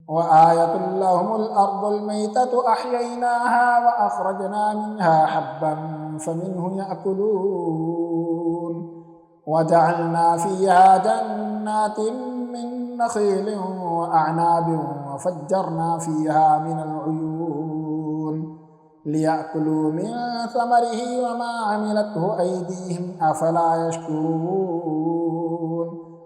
وآية لهم الأرض الميتة أحييناها وأخرجنا منها حبا فمنه يأكلون وجعلنا فيها جنات من نخيل وأعناب وفجرنا فيها من العيون ليأكلوا من ثمره وما عملته أيديهم أفلا يشكرون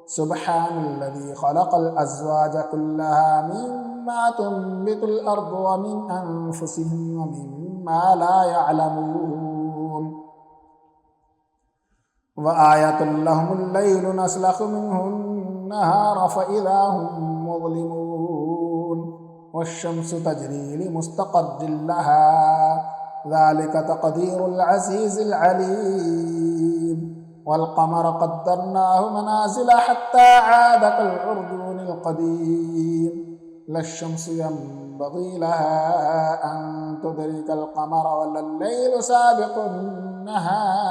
سبحان الذي خلق الأزواج كلها مما تنبت الأرض ومن أنفسهم ومما لا يعلمون وآية لهم الليل نسلخ منه النهار فإذا هم مظلمون والشمس تجري لمستقر لها ذلك تقدير العزيز العليم والقمر قدرناه منازل حتى عاد كالعرجون القديم لا الشمس ينبغي لها أن تدرك القمر ولا الليل سابق النهار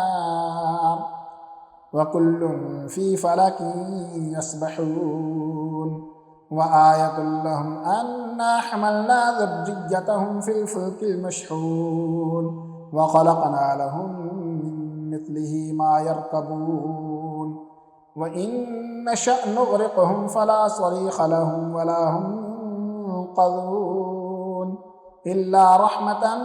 وكل في فلك يسبحون وآية لهم أنا حملنا ذريتهم في الفلك المشحون وخلقنا لهم من مثله ما يركبون وإن نشأ نغرقهم فلا صريخ لهم ولا هم ينقذون إلا رحمة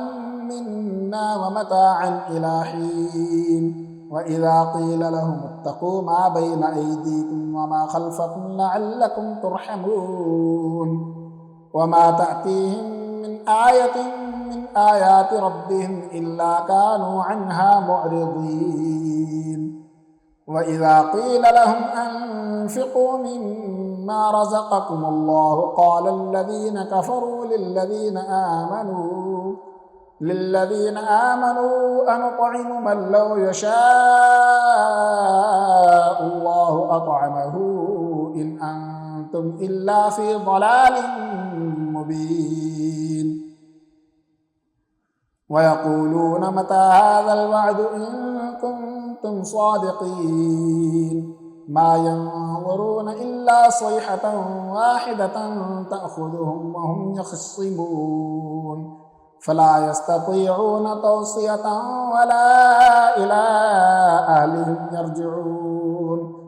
منا ومتاعا إلى حين وإذا قيل لهم اتقوا ما بين أيديكم وما خلفكم لعلكم ترحمون وما تأتيهم من آية من آيات ربهم إلا كانوا عنها معرضين وإذا قيل لهم أنفقوا مما رزقكم الله قال الذين كفروا للذين آمنوا أنطعم من لو يشاء الله أطعمه إن أنتم إلا في ضلال مبين ويقولون متى هذا الوعد إن كنتم صادقين ما ينظرون إلا صيحة واحدة تأخذهم وهم يخصمون فلا يستطيعون توصية ولا إلى أهلهم يرجعون